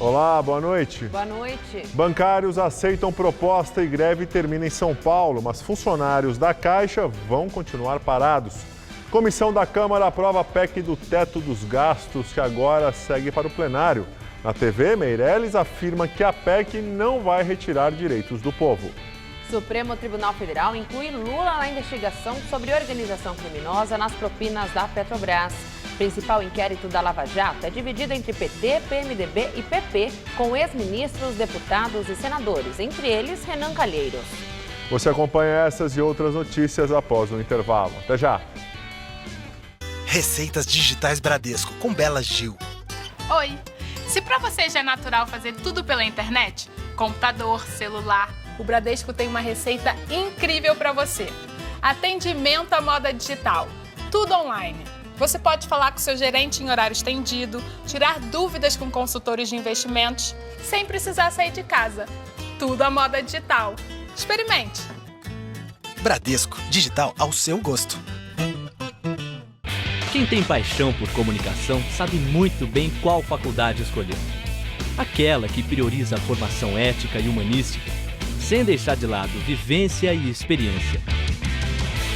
Olá, boa noite. Boa noite. Bancários aceitam proposta e greve termina em São Paulo, mas funcionários da Caixa vão continuar parados. Comissão da Câmara aprova a PEC do teto dos gastos, que agora segue para o plenário. Na TV, Meirelles afirma que a PEC não vai retirar direitos do povo. Supremo Tribunal Federal inclui Lula na investigação sobre organização criminosa nas propinas da Petrobras. O principal inquérito da Lava Jato é dividido entre PT, PMDB e PP, com ex-ministros, deputados e senadores, entre eles Renan Calheiros. Você acompanha essas e outras notícias após o intervalo. Até já! Receitas Digitais Bradesco, com Bela Gil. Oi! Se para você já é natural fazer tudo pela internet, computador, celular, o Bradesco tem uma receita incrível para você. Atendimento à moda digital, tudo online. Você pode falar com seu gerente em horário estendido, tirar dúvidas com consultores de investimentos, sem precisar sair de casa. Tudo à moda digital. Experimente! Bradesco, digital ao seu gosto. Quem tem paixão por comunicação sabe muito bem qual faculdade escolher. Aquela que prioriza a formação ética e humanística, sem deixar de lado vivência e experiência.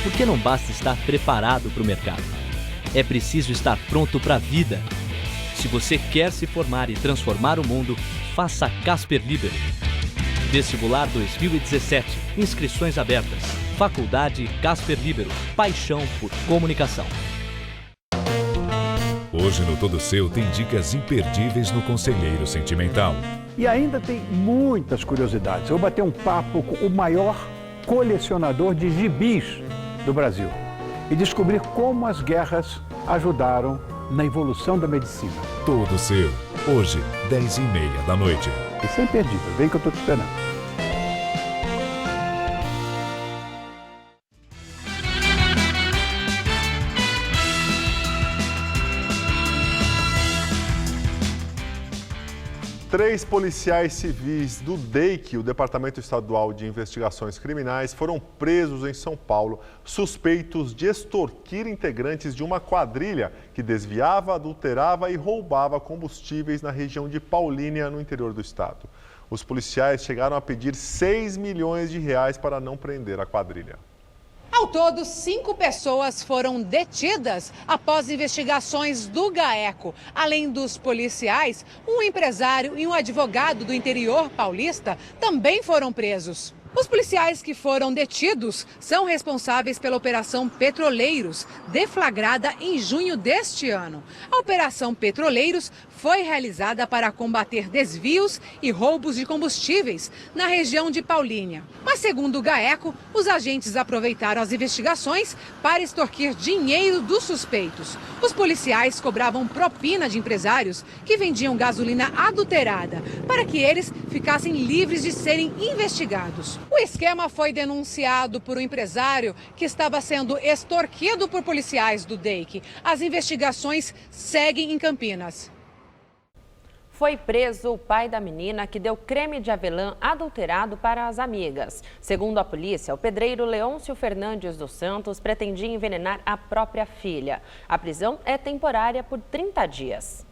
Porque não basta estar preparado para o mercado. É preciso estar pronto para a vida. Se você quer se formar e transformar o mundo, faça Casper Libero. Vestibular 2017. Inscrições abertas. Faculdade Casper Libero. Paixão por comunicação. Hoje no Todo Seu tem dicas imperdíveis no Conselheiro Sentimental. E ainda tem muitas curiosidades. Eu vou bater um papo com o maior colecionador de gibis do Brasil e descobrir como as guerras ajudaram na evolução da medicina. Todo Seu, hoje, 10h30 da noite. Isso é imperdível, vem que eu estou te esperando. Três policiais civis do DEIC, o Departamento Estadual de Investigações Criminais, foram presos em São Paulo, suspeitos de extorquir integrantes de uma quadrilha que desviava, adulterava e roubava combustíveis na região de Paulínia, no interior do estado. Os policiais chegaram a pedir 6 milhões de reais para não prender a quadrilha. Ao todo, 5 pessoas foram detidas após investigações do GAECO. Além dos policiais, um empresário e um advogado do interior paulista também foram presos. Os policiais que foram detidos são responsáveis pela Operação Petroleiros, deflagrada em junho deste ano. A Operação Petroleiros foi realizada para combater desvios e roubos de combustíveis na região de Paulínia. Mas, segundo o GAECO, os agentes aproveitaram as investigações para extorquir dinheiro dos suspeitos. Os policiais cobravam propina de empresários que vendiam gasolina adulterada para que eles ficassem livres de serem investigados. O esquema foi denunciado por um empresário que estava sendo extorquido por policiais do DEIC. As investigações seguem em Campinas. Foi preso o pai da menina que deu creme de avelã adulterado para as amigas. Segundo a polícia, o pedreiro Leôncio Fernandes dos Santos pretendia envenenar a própria filha. A prisão é temporária por 30 dias.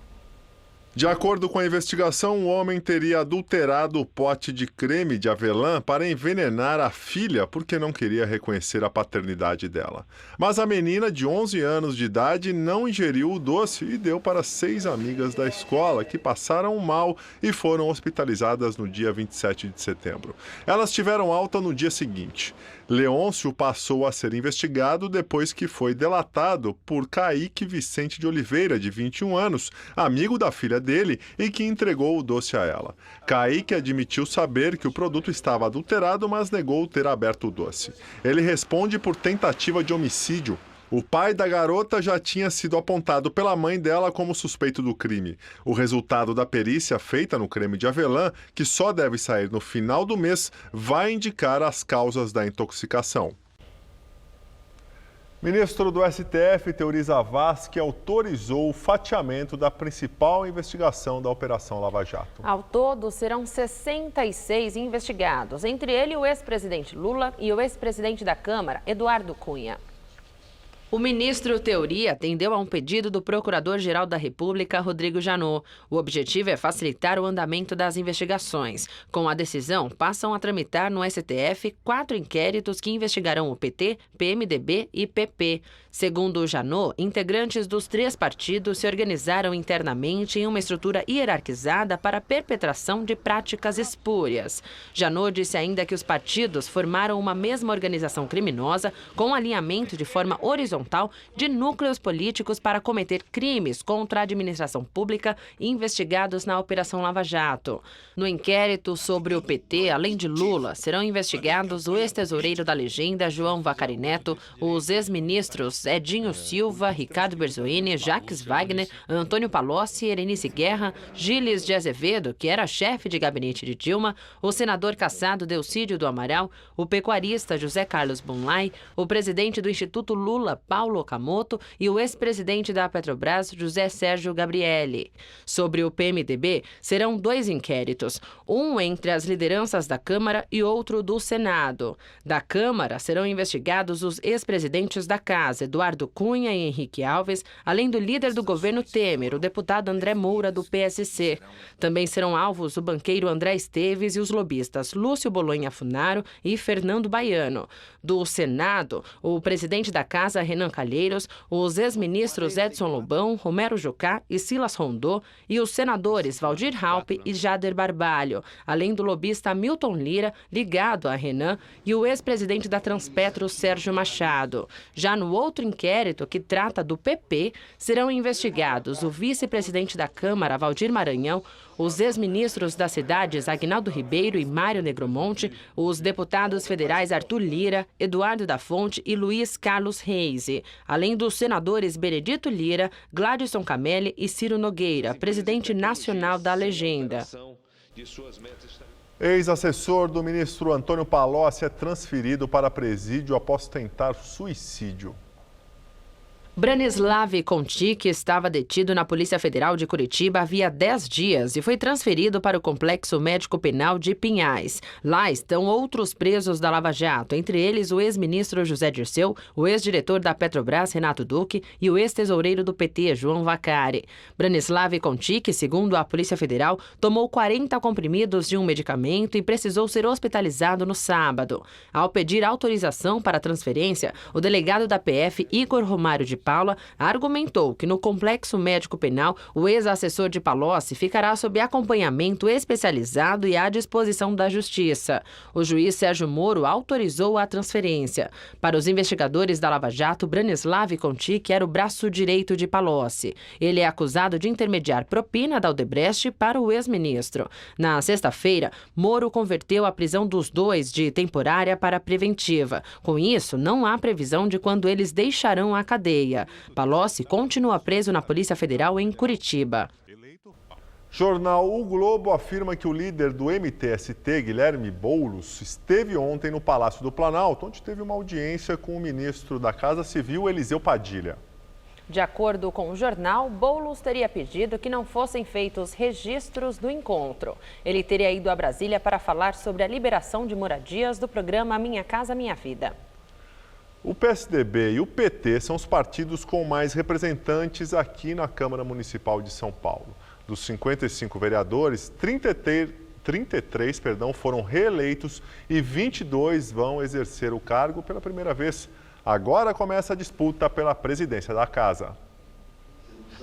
De acordo com a investigação, o homem teria adulterado o pote de creme de avelã para envenenar a filha porque não queria reconhecer a paternidade dela. Mas a menina, de 11 anos de idade, não ingeriu o doce e deu para 6 amigas da escola que passaram mal e foram hospitalizadas no dia 27 de setembro. Elas tiveram alta no dia seguinte. Leôncio passou a ser investigado depois que foi delatado por Kaique Vicente de Oliveira, de 21 anos, amigo da filha dele e que entregou o doce a ela. Kaique admitiu saber que o produto estava adulterado, mas negou ter aberto o doce. Ele responde por tentativa de homicídio. O pai da garota já tinha sido apontado pela mãe dela como suspeito do crime. O resultado da perícia feita no creme de avelã, que só deve sair no final do mês, vai indicar as causas da intoxicação. Ministro do STF, Teori Zavascki, autorizou o fatiamento da principal investigação da Operação Lava Jato. Ao todo, serão 66 investigados, entre eles o ex-presidente Lula e o ex-presidente da Câmara, Eduardo Cunha. O ministro Theory atendeu a um pedido do Procurador-Geral da República, Rodrigo Janot. O objetivo é facilitar o andamento das investigações. Com a decisão, passam a tramitar no STF 4 inquéritos que investigarão o PT, PMDB e PP. Segundo o Janot, integrantes dos 3 partidos se organizaram internamente em uma estrutura hierarquizada para a perpetração de práticas espúrias. Janot disse ainda que os partidos formaram uma mesma organização criminosa com alinhamento de forma horizontal de núcleos políticos para cometer crimes contra a administração pública investigados na Operação Lava Jato. No inquérito sobre o PT, além de Lula, serão investigados o ex-tesoureiro da legenda, João Vacari Neto, os ex-ministros Edinho Silva, Ricardo Berzoini, Jacques Wagner, Antônio Palocci, Erenice Guerra, Gilles de Azevedo, que era chefe de gabinete de Dilma, o senador cassado Delcídio do Amaral, o pecuarista José Carlos Bunlai, o presidente do Instituto Lula, Paulo Okamoto, e o ex-presidente da Petrobras, José Sérgio Gabrielli. Sobre o PMDB, serão 2 inquéritos, um entre as lideranças da Câmara e outro do Senado. Da Câmara, serão investigados os ex-presidentes da Casa, Eduardo Cunha e Henrique Alves, além do líder do governo Temer, o deputado André Moura, do PSC. Também serão alvos o banqueiro André Esteves e os lobistas Lúcio Bolonha Funaro e Fernando Baiano. Do Senado, o presidente da Casa, Renan Calheiros, os ex-ministros Edson Lobão, Romero Jucá e Silas Rondô e os senadores Valdir Raupp e Jader Barbalho, além do lobista Milton Lira, ligado a Renan, e o ex-presidente da Transpetro, Sérgio Machado. Já no outro inquérito, que trata do PP, serão investigados o vice-presidente da Câmara, Valdir Maranhão, os ex-ministros das cidades Aguinaldo Ribeiro e Mário Negromonte, os deputados federais Arthur Lira, Eduardo da Fonte e Luiz Carlos Reis, além dos senadores Benedito Lira, Gladson Camelli e Ciro Nogueira, presidente nacional da legenda. Ex-assessor do ministro Antônio Palocci é transferido para presídio após tentar suicídio. Branislav Contic estava detido na Polícia Federal de Curitiba havia 10 dias e foi transferido para o Complexo Médico Penal de Pinhais. Lá estão outros presos da Lava Jato, entre eles o ex-ministro José Dirceu, o ex-diretor da Petrobras, Renato Duque, e o ex-tesoureiro do PT, João Vacari. Branislav Contic, segundo a Polícia Federal, tomou 40 comprimidos de um medicamento e precisou ser hospitalizado no sábado. Ao pedir autorização para a transferência, o delegado da PF, Igor Romário de Paula, argumentou que no Complexo Médico Penal, o ex-assessor de Palocci ficará sob acompanhamento especializado e à disposição da Justiça. O juiz Sérgio Moro autorizou a transferência. Para os investigadores da Lava Jato, Branislav Contic era o braço direito de Palocci. Ele é acusado de intermediar propina da Odebrecht para o ex-ministro. Na sexta-feira, Moro converteu a prisão dos dois de temporária para preventiva. Com isso, não há previsão de quando eles deixarão a cadeia. Palocci continua preso na Polícia Federal em Curitiba. Jornal O Globo afirma que o líder do MTST, Guilherme Boulos, esteve ontem no Palácio do Planalto, onde teve uma audiência com o ministro da Casa Civil, Eliseu Padilha. De acordo com o jornal, Boulos teria pedido que não fossem feitos registros do encontro. Ele teria ido a Brasília para falar sobre a liberação de moradias do programa Minha Casa Minha Vida. O PSDB e o PT são os partidos com mais representantes aqui na Câmara Municipal de São Paulo. Dos 55 vereadores, 33 foram reeleitos e 22 vão exercer o cargo pela primeira vez. Agora começa a disputa pela presidência da casa.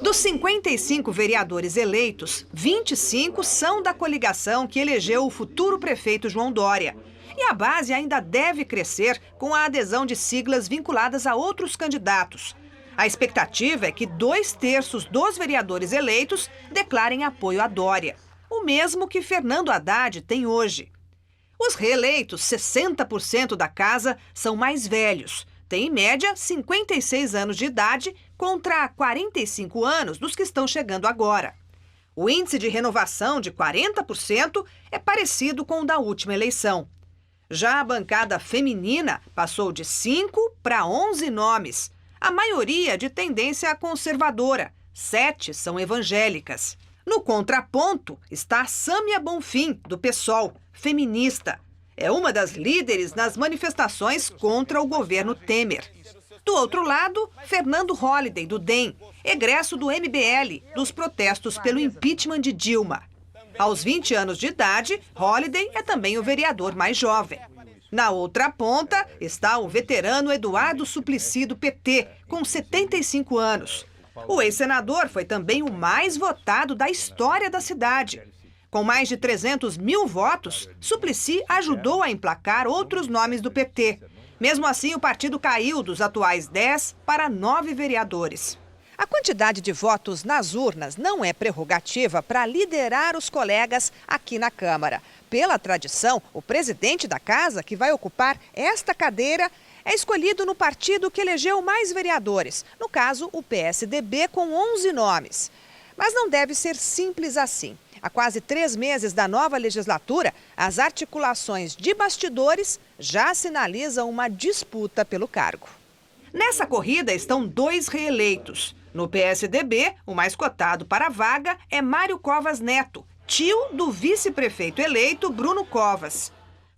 Dos 55 vereadores eleitos, 25 são da coligação que elegeu o futuro prefeito João Dória. E a base ainda deve crescer com a adesão de siglas vinculadas a outros candidatos. A expectativa é que 2/3 dos vereadores eleitos declarem apoio a Dória, o mesmo que Fernando Haddad tem hoje. Os reeleitos, 60% da casa, são mais velhos. Têm, em média, 56 anos de idade contra 45 anos dos que estão chegando agora. O índice de renovação de 40% é parecido com o da última eleição. Já a bancada feminina passou de 5 para 11 nomes, a maioria de tendência conservadora, 7 são evangélicas. No contraponto está Sâmia Bonfim, do PSOL, feminista. É uma das líderes nas manifestações contra o governo Temer. Do outro lado, Fernando Holliday, do DEM, egresso do MBL, dos protestos pelo impeachment de Dilma. Aos 20 anos de idade, Holliday é também o vereador mais jovem. Na outra ponta está o veterano Eduardo Suplicy, do PT, com 75 anos. O ex-senador foi também o mais votado da história da cidade. Com mais de 300 mil votos, Suplicy ajudou a emplacar outros nomes do PT. Mesmo assim, o partido caiu dos atuais 10 para 9 vereadores. A quantidade de votos nas urnas não é prerrogativa para liderar os colegas aqui na Câmara. Pela tradição, o presidente da casa, que vai ocupar esta cadeira, é escolhido no partido que elegeu mais vereadores. No caso, o PSDB, com 11 nomes. Mas não deve ser simples assim. Há quase 3 meses da nova legislatura, as articulações de bastidores já sinalizam uma disputa pelo cargo. Nessa corrida estão 2 reeleitos. No PSDB, o mais cotado para a vaga é Mário Covas Neto, tio do vice-prefeito eleito Bruno Covas.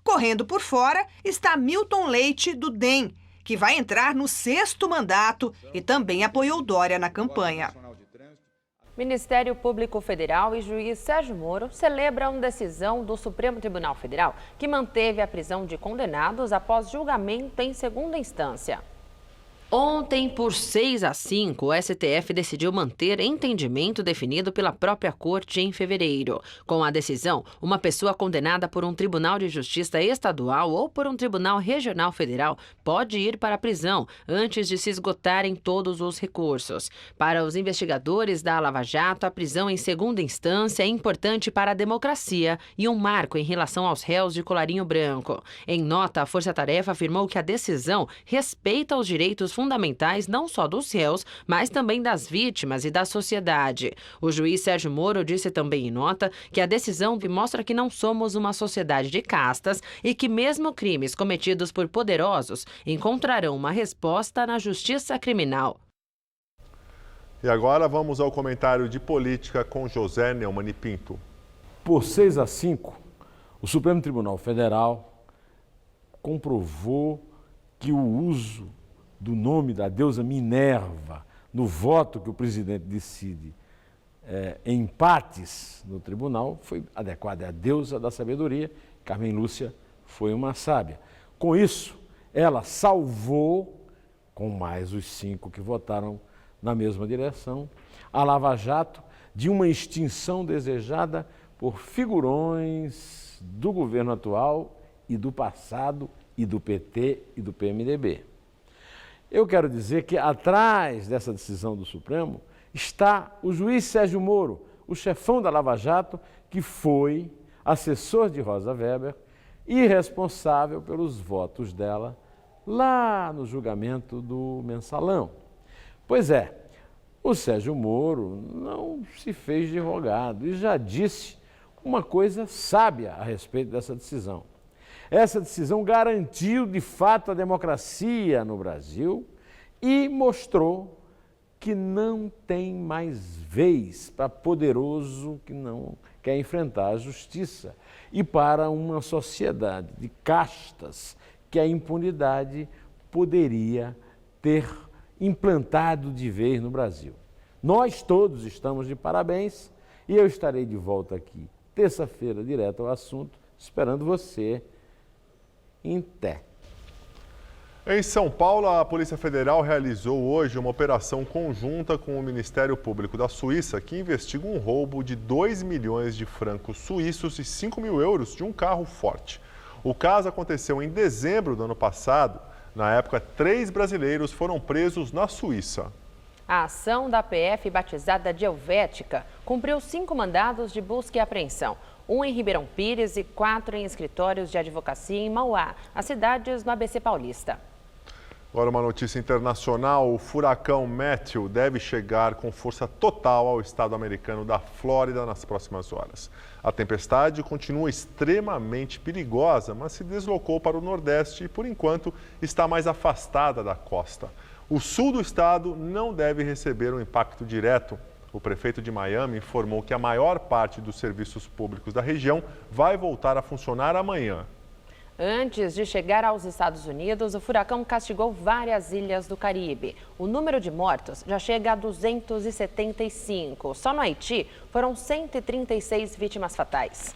Correndo por fora está Milton Leite, do DEM, que vai entrar no 6º mandato e também apoiou Dória na campanha. Ministério Público Federal e juiz Sérgio Moro celebram decisão do Supremo Tribunal Federal que manteve a prisão de condenados após julgamento em segunda instância. Ontem, por 6-5, o STF decidiu manter entendimento definido pela própria Corte em fevereiro. Com a decisão, uma pessoa condenada por um Tribunal de Justiça estadual ou por um Tribunal Regional Federal pode ir para a prisão antes de se esgotarem todos os recursos. Para os investigadores da Lava Jato, a prisão em segunda instância é importante para a democracia e um marco em relação aos réus de colarinho branco. Em nota, a Força Tarefa afirmou que a decisão respeita os direitos fundamentais não só dos réus, mas também das vítimas e da sociedade. O juiz Sérgio Moro disse também em nota que a decisão mostra que não somos uma sociedade de castas e que mesmo crimes cometidos por poderosos encontrarão uma resposta na justiça criminal. E agora vamos ao comentário de política com José Neumann Pinto. Por 6-5, o Supremo Tribunal Federal comprovou que o uso do nome da deusa Minerva no voto que o presidente decide em empates no tribunal foi adequado. É a deusa da sabedoria. Carmen Lúcia foi uma sábia. Com isso, ela salvou, com mais os 5 que votaram na mesma direção, a Lava Jato de uma extinção desejada por figurões do governo atual e do passado e do PT e do PMDB. Eu quero dizer que atrás dessa decisão do Supremo está o juiz Sérgio Moro, o chefão da Lava Jato, que foi assessor de Rosa Weber e responsável pelos votos dela lá no julgamento do Mensalão. Pois é, o Sérgio Moro não se fez de rogado e já disse uma coisa sábia a respeito dessa decisão. Essa decisão garantiu, de fato, a democracia no Brasil e mostrou que não tem mais vez para poderoso que não quer enfrentar a justiça e para uma sociedade de castas que a impunidade poderia ter implantado de vez no Brasil. Nós todos estamos de parabéns e eu estarei de volta aqui terça-feira, direto ao assunto, esperando você em Té. Em São Paulo, a Polícia Federal realizou hoje uma operação conjunta com o Ministério Público da Suíça, que investiga um roubo de 2 milhões de francos suíços e 5 mil euros de um carro forte. O caso aconteceu em dezembro do ano passado. Na época, 3 brasileiros foram presos na Suíça. A ação da PF, batizada de Helvética, cumpriu 5 mandados de busca e apreensão. 1 em Ribeirão Pires e 4 em escritórios de advocacia em Mauá, as cidades no ABC Paulista. Agora uma notícia internacional, o furacão Matthew deve chegar com força total ao estado americano da Flórida nas próximas horas. A tempestade continua extremamente perigosa, mas se deslocou para o nordeste e, por enquanto, está mais afastada da costa. O sul do estado não deve receber um impacto direto. O prefeito de Miami informou que a maior parte dos serviços públicos da região vai voltar a funcionar amanhã. Antes de chegar aos Estados Unidos, o furacão castigou várias ilhas do Caribe. O número de mortos já chega a 275. Só no Haiti foram 136 vítimas fatais.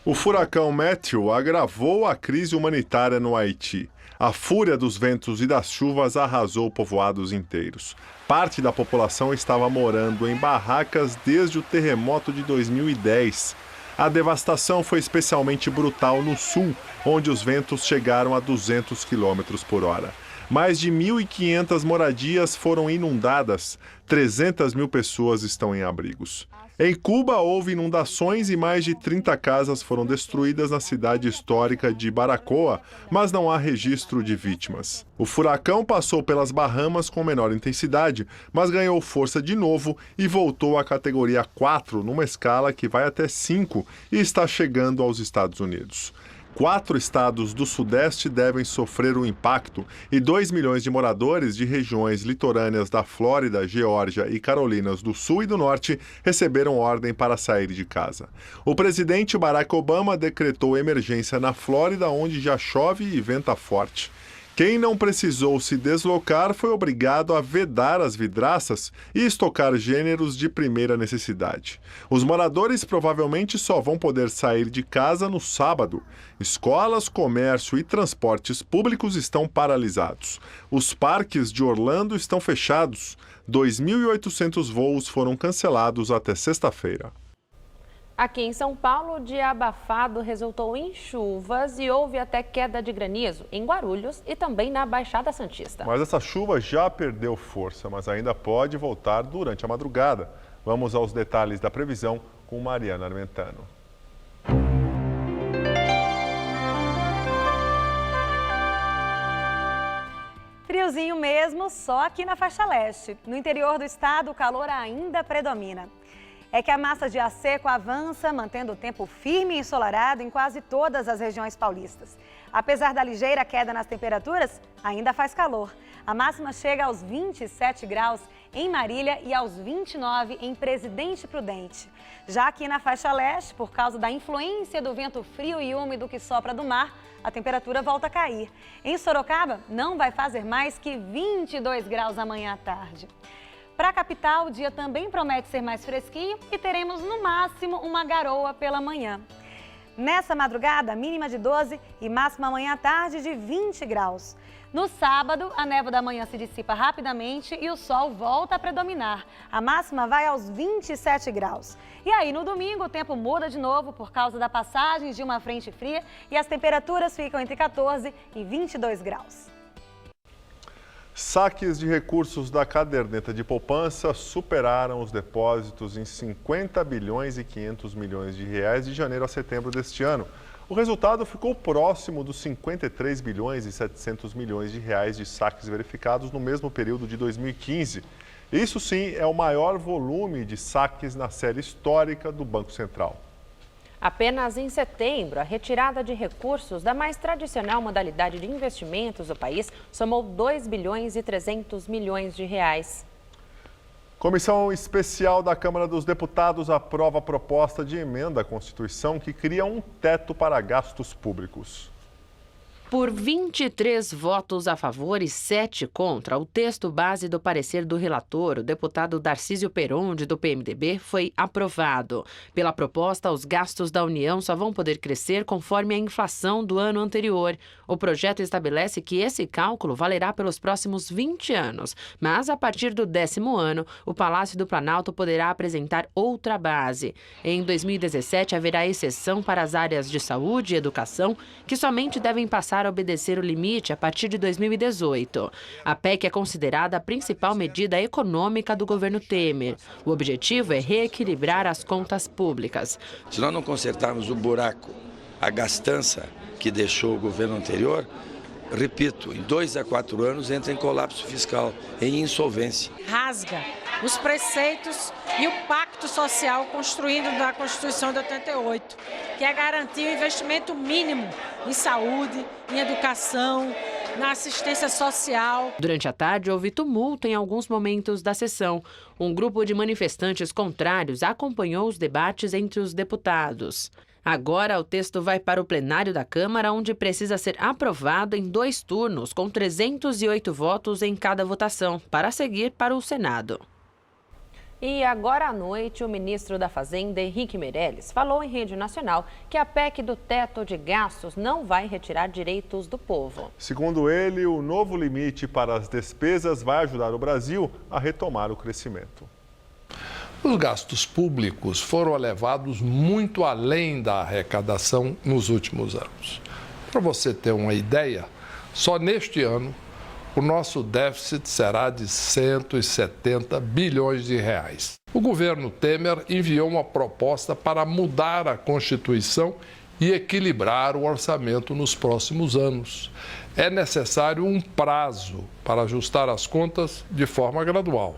O furacão Matthew agravou a crise humanitária no Haiti. A fúria dos ventos e das chuvas arrasou povoados inteiros. Parte da população estava morando em barracas desde o terremoto de 2010. A devastação foi especialmente brutal no sul, onde os ventos chegaram a 200 km por hora. Mais de 1.500 moradias foram inundadas. 300 mil pessoas estão em abrigos. Em Cuba, houve inundações e mais de 30 casas foram destruídas na cidade histórica de Baracoa, mas não há registro de vítimas. O furacão passou pelas Bahamas com menor intensidade, mas ganhou força de novo e voltou à categoria 4, numa escala que vai até 5 e está chegando aos Estados Unidos. 4 estados do Sudeste devem sofrer o impacto e 2 milhões de moradores de regiões litorâneas da Flórida, Geórgia e Carolinas do Sul e do Norte receberam ordem para sair de casa. O presidente Barack Obama decretou emergência na Flórida, onde já chove e venta forte. Quem não precisou se deslocar foi obrigado a vedar as vidraças e estocar gêneros de primeira necessidade. Os moradores provavelmente só vão poder sair de casa no sábado. Escolas, comércio e transportes públicos estão paralisados. Os parques de Orlando estão fechados. 2.800 voos foram cancelados até sexta-feira. Aqui em São Paulo, o dia abafado resultou em chuvas e houve até queda de granizo em Guarulhos e também na Baixada Santista. Mas essa chuva já perdeu força, mas ainda pode voltar durante a madrugada. Vamos aos detalhes da previsão com Mariana Armentano. Friozinho mesmo, só aqui na faixa leste. No interior do estado, o calor ainda predomina. É que a massa de ar seco avança, mantendo o tempo firme e ensolarado em quase todas as regiões paulistas. Apesar da ligeira queda nas temperaturas, ainda faz calor. A máxima chega aos 27 graus em Marília e aos 29 em Presidente Prudente. Já aqui na faixa leste, por causa da influência do vento frio e úmido que sopra do mar, a temperatura volta a cair. Em Sorocaba, não vai fazer mais que 22 graus amanhã à tarde. Para a capital, o dia também promete ser mais fresquinho e teremos no máximo uma garoa pela manhã. Nessa madrugada, mínima de 12 e máxima amanhã à tarde de 20 graus. No sábado, a névoa da manhã se dissipa rapidamente e o sol volta a predominar. A máxima vai aos 27 graus. E aí, no domingo, o tempo muda de novo por causa da passagem de uma frente fria e as temperaturas ficam entre 14 e 22 graus. Saques de recursos da caderneta de poupança superaram os depósitos em 50 bilhões e 500 milhões de reais de janeiro a setembro deste ano. O resultado ficou próximo dos 53 bilhões e 700 milhões de reais de saques verificados no mesmo período de 2015. Isso sim é o maior volume de saques na série histórica do Banco Central. Apenas em setembro, a retirada de recursos da mais tradicional modalidade de investimentos do país somou 2 bilhões e 300 milhões de reais. Comissão especial da Câmara dos Deputados aprova a proposta de emenda à Constituição que cria um teto para gastos públicos. Por 23 votos a favor e 7 contra, o texto base do parecer do relator, o deputado Darcísio Peronde, do PMDB, foi aprovado. Pela proposta, os gastos da União só vão poder crescer conforme a inflação do ano anterior. O projeto estabelece que esse cálculo valerá pelos próximos 20 anos, mas a partir do 10º ano, o Palácio do Planalto poderá apresentar outra base. Em 2017, haverá exceção para as áreas de saúde e educação, que somente devem passar a obedecer o limite a partir de 2018. A PEC é considerada a principal medida econômica do governo Temer. O objetivo é reequilibrar as contas públicas. Se nós não consertarmos o buraco, a gastança que deixou o governo anterior, repito, em 2 a 4 anos entra em colapso fiscal, em insolvência. Rasga os preceitos e o pacto social construído na Constituição de 88, que é garantir o investimento mínimo em saúde, em educação, na assistência social. Durante a tarde, houve tumulto em alguns momentos da sessão. Um grupo de manifestantes contrários acompanhou os debates entre os deputados. Agora, o texto vai para o plenário da Câmara, onde precisa ser aprovado em 2 turnos, com 308 votos em cada votação, para seguir para o Senado. E agora à noite, o ministro da Fazenda, Henrique Meirelles, falou em rede nacional que a PEC do teto de gastos não vai retirar direitos do povo. Segundo ele, o novo limite para as despesas vai ajudar o Brasil a retomar o crescimento. Os gastos públicos foram elevados muito além da arrecadação nos últimos anos. Para você ter uma ideia, só neste ano, o nosso déficit será de 170 bilhões de reais. O governo Temer enviou uma proposta para mudar a Constituição e equilibrar o orçamento nos próximos anos. É necessário um prazo para ajustar as contas de forma gradual,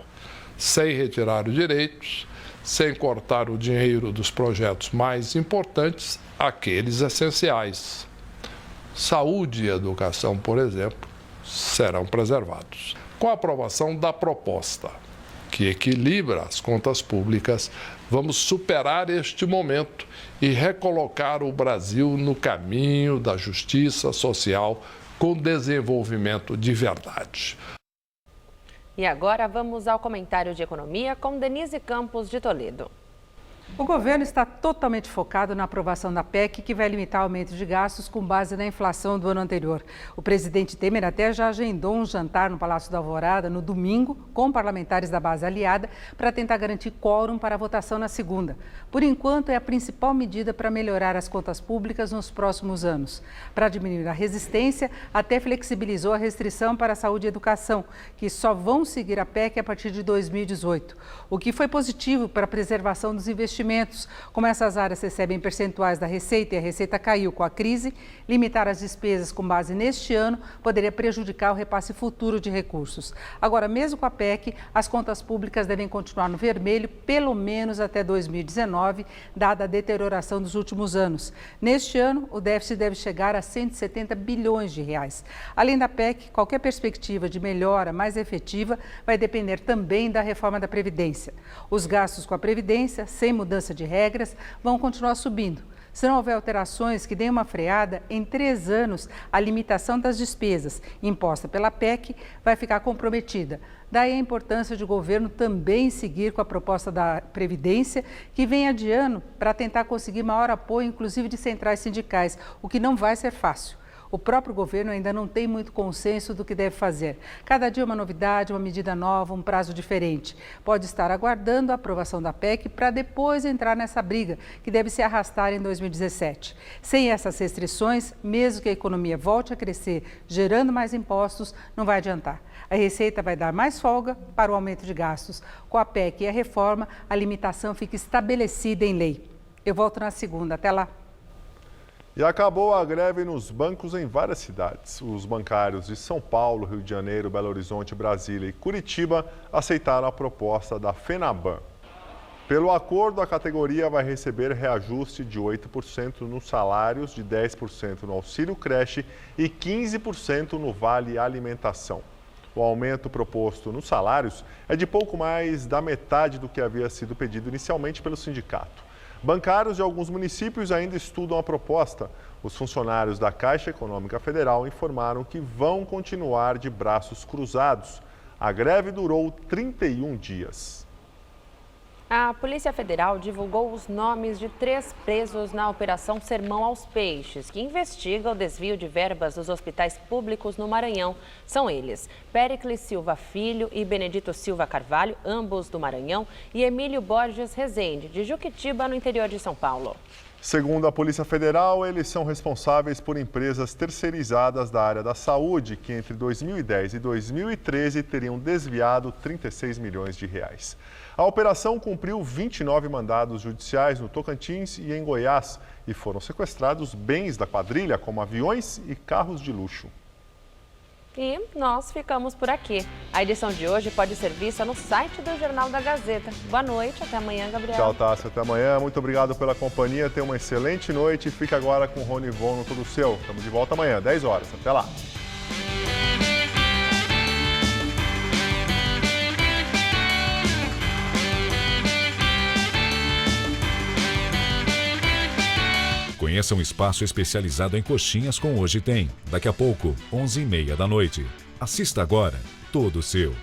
sem retirar os direitos, sem cortar o dinheiro dos projetos mais importantes, aqueles essenciais. Saúde e educação, por exemplo, serão preservados. Com a aprovação da proposta, que equilibra as contas públicas, vamos superar este momento e recolocar o Brasil no caminho da justiça social com desenvolvimento de verdade. E agora vamos ao comentário de economia com Denise Campos de Toledo. O governo está totalmente focado na aprovação da PEC, que vai limitar o aumento de gastos com base na inflação do ano anterior. O presidente Temer até já agendou um jantar no Palácio da Alvorada no domingo com parlamentares da base aliada para tentar garantir quórum para a votação na segunda. Por enquanto, é a principal medida para melhorar as contas públicas nos próximos anos. Para diminuir a resistência, até flexibilizou a restrição para a saúde e educação, que só vão seguir a PEC a partir de 2018, o que foi positivo para a preservação dos investimentos. Como essas áreas recebem percentuais da receita e a receita caiu com a crise, limitar as despesas com base neste ano poderia prejudicar o repasse futuro de recursos. Agora, mesmo com a PEC, as contas públicas devem continuar no vermelho pelo menos até 2019, dada a deterioração dos últimos anos. Neste ano, o déficit deve chegar a 170 bilhões de reais. Além da PEC, qualquer perspectiva de melhora mais efetiva vai depender também da reforma da Previdência. Os gastos com a Previdência, sem mudança de regras, vão continuar subindo. Se não houver alterações que deem uma freada, em 3 anos, a limitação das despesas imposta pela PEC vai ficar comprometida. Daí a importância de o governo também seguir com a proposta da Previdência, que vem adiando para tentar conseguir maior apoio, inclusive de centrais sindicais, o que não vai ser fácil. O próprio governo ainda não tem muito consenso do que deve fazer. Cada dia uma novidade, uma medida nova, um prazo diferente. Pode estar aguardando a aprovação da PEC para depois entrar nessa briga, que deve se arrastar em 2017. Sem essas restrições, mesmo que a economia volte a crescer, gerando mais impostos, não vai adiantar. A Receita vai dar mais folga para o aumento de gastos. Com a PEC e a reforma, a limitação fica estabelecida em lei. Eu volto na segunda. Até lá. E acabou a greve nos bancos em várias cidades. Os bancários de São Paulo, Rio de Janeiro, Belo Horizonte, Brasília e Curitiba aceitaram a proposta da FENABAN. Pelo acordo, a categoria vai receber reajuste de 8% nos salários, de 10% no auxílio creche e 15% no vale alimentação. O aumento proposto nos salários é de pouco mais da metade do que havia sido pedido inicialmente pelo sindicato. Bancários de alguns municípios ainda estudam a proposta. Os funcionários da Caixa Econômica Federal informaram que vão continuar de braços cruzados. A greve durou 31 dias. A Polícia Federal divulgou os nomes de 3 presos na Operação Sermão aos Peixes, que investiga o desvio de verbas dos hospitais públicos no Maranhão. São eles Péricles Silva Filho e Benedito Silva Carvalho, ambos do Maranhão, e Emílio Borges Rezende, de Juquitiba, no interior de São Paulo. Segundo a Polícia Federal, eles são responsáveis por empresas terceirizadas da área da saúde, que entre 2010 e 2013 teriam desviado 36 milhões de reais. A operação cumpriu 29 mandados judiciais no Tocantins e em Goiás e foram sequestrados bens da quadrilha, como aviões e carros de luxo. E nós ficamos por aqui. A edição de hoje pode ser vista no site do Jornal da Gazeta. Boa noite, até amanhã, Gabriel. Tchau, Tássia, até amanhã. Muito obrigado pela companhia, tenha uma excelente noite e fique agora com o Rony Von no Tudo Seu. Estamos de volta amanhã, 10 horas. Até lá. Conheça um espaço especializado em coxinhas com Hoje Tem. Daqui a pouco, 11h30 da noite. Assista agora, todo seu.